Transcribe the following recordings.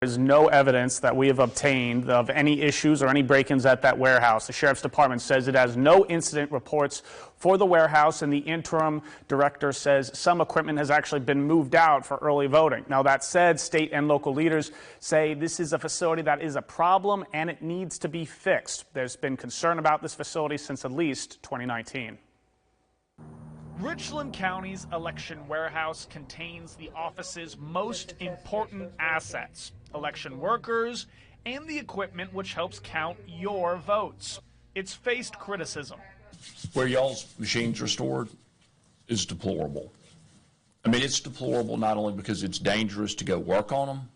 There is no evidence that we have obtained of any issues or any break-ins at that warehouse. The Sheriff's Department says it has no incident reports for the warehouse, and the interim director says some equipment has actually been moved out for early voting. Now, that said, state and local leaders say this is a facility that is a problem and it needs to be fixed. There's been concern about this facility since at least 2019. Richland County's election warehouse contains the office's most important assets, election workers, and the equipment which helps count your votes. It's faced criticism. Where y'all's machines are stored is deplorable. I mean, it's deplorable not only because it's dangerous to go work on them.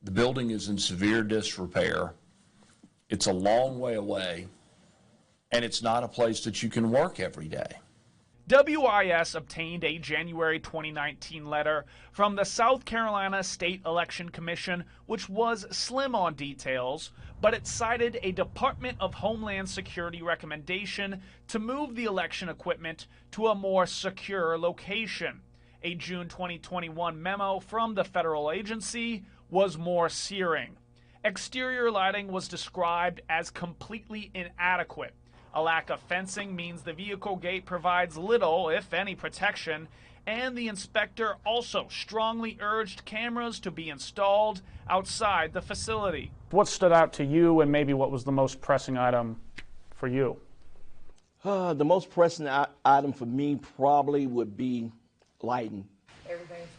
The building is in severe disrepair. It's a long way away, and it's not a place that you can work every day. WIS obtained a January 2019 letter from the South Carolina State Election Commission, which was slim on details, but it cited a Department of Homeland Security recommendation to move the election equipment to a more secure location. A June 2021 memo from the federal agency was more searing. Exterior lighting was described as completely inadequate. A lack of fencing means the vehicle gate provides little, if any, protection, and the inspector also strongly urged cameras to be installed outside the facility. What stood out to you, and maybe what was the most pressing item for you? The most pressing item for me probably would be lighting.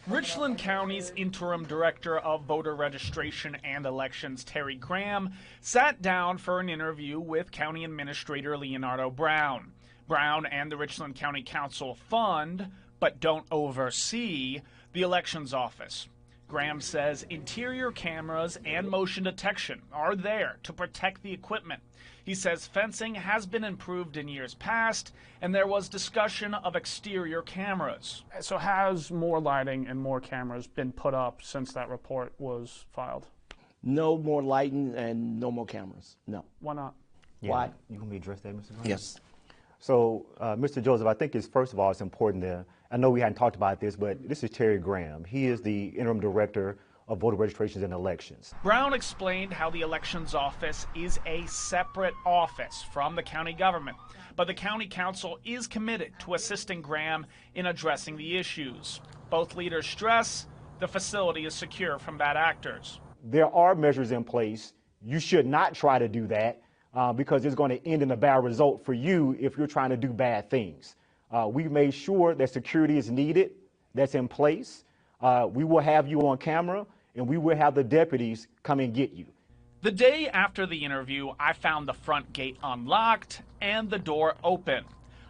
Richland County's interim director of voter registration and elections, Terry Graham, sat down for an interview with County Administrator Leonardo Brown. Brown and the Richland County Council fund, but don't oversee, the elections office. Graham says interior cameras and motion detection are there to protect the equipment. He says fencing has been improved in years past, and there was discussion of exterior cameras. So has more lighting and more cameras been put up since that report was filed? No more lighting and no more cameras, no. Why not? Yeah. Why? You want me to address that, Mr. Brown? Yes. So, Mr. Joseph, I think first of all, it's important to, I know we hadn't talked about this, but this is Terry Graham. He is the interim director of voter registrations and elections. Brown explained how the elections office is a separate office from the county government, but the county council is committed to assisting Graham in addressing the issues. Both leaders stress the facility is secure from bad actors. There are measures in place. You should not try to do that because it's going to end in a bad result for you if you're trying to do bad things. We made sure that security is needed, that's in place. We will have you on camera, and we will have the deputies come and get you. The day after the interview, I found the front gate unlocked and the door open.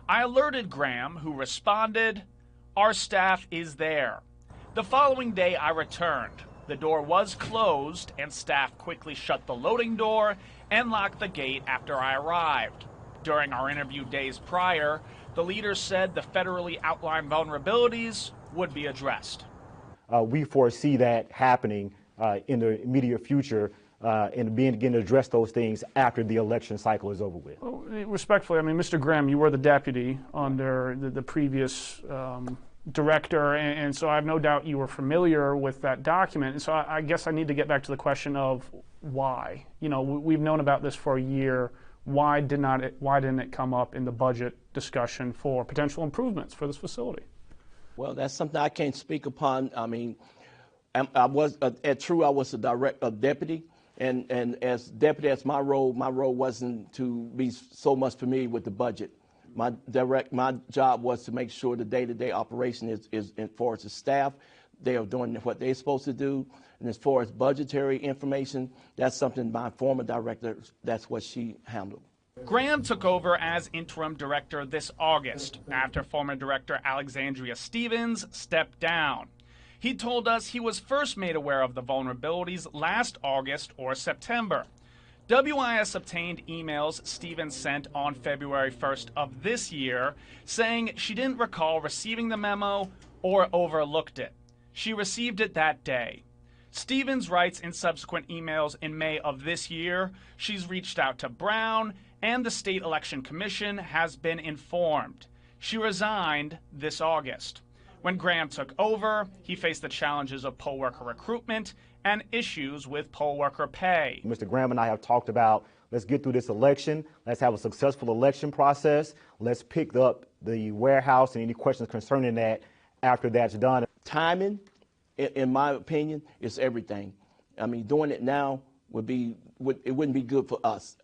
I alerted Graham, who responded, "Our staff is there." The following day, I returned. The door was closed, and staff quickly shut the loading door and locked the gate after I arrived. During our interview days prior, the leaders said the federally outlined vulnerabilities would be addressed. We foresee that happening in the immediate future and begin to address those things after the election cycle is over with. Well, respectfully, I mean, Mr. Graham, you were the deputy under the previous director, and so I have no doubt you were familiar with that document. And so I guess I need to get back to the question of why. You know, we've known about this for a year. Why didn't it come up in the budget discussion for potential improvements for this facility? Well, that's something I can't speak upon. I mean, I was at True, I was a deputy, and as deputy, as my role wasn't to be so much familiar with the budget. My job was to make sure the day-to-day operation is as far as the staff, they are doing what they're supposed to do. And as far as budgetary information, that's something my former director, that's what she handled. Graham took over as interim director this August after former director Alexandria Stevens stepped down. He told us he was first made aware of the vulnerabilities last August or September. WIS obtained emails Stevens sent on February 1st of this year saying she didn't recall receiving the memo or overlooked it. She received it that day. Stevens writes in subsequent emails in May of this year she's reached out to Brown and the State Election Commission has been informed. She resigned this August. When Graham took over, he faced the challenges of poll worker recruitment and issues with poll worker pay. Mr. Graham and I have talked about, let's get through this election. Let's have a successful election process. Let's pick up the warehouse and any questions concerning that after that's done. Timing, in my opinion, is everything. I mean, doing it now it wouldn't be good for us,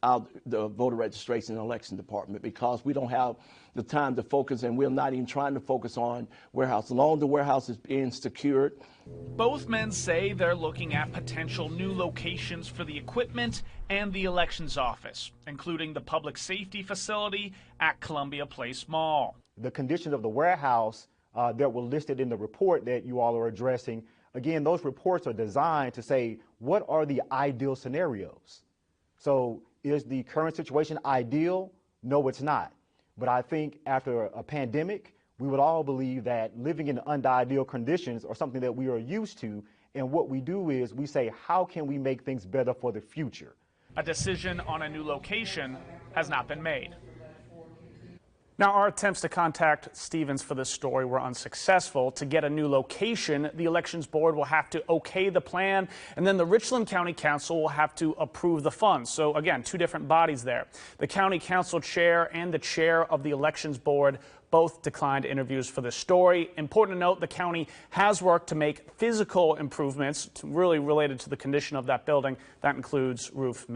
the voter registration and election department, because we don't have the time to focus, and we're not even trying to focus on warehouse. As long as the warehouse is being secured. Both men say they're looking at potential new locations for the equipment and the elections office, including the public safety facility at Columbia Place Mall. The conditions of the warehouse that were listed in the report that you all are addressing, again, those reports are designed to say, what are the ideal scenarios? So is the current situation ideal? No, it's not. But I think after a pandemic, we would all believe that living in unideal conditions are something that we are used to. And what we do is we say, how can we make things better for the future? A decision on a new location has not been made. Now, our attempts to contact Stevens for this story were unsuccessful. To get a new location, the Elections Board will have to okay the plan, and then the Richland County Council will have to approve the funds. So, again, two different bodies there. The County Council Chair and the Chair of the Elections Board both declined interviews for this story. Important to note, the county has worked to make physical improvements really related to the condition of that building. That includes roof maintenance.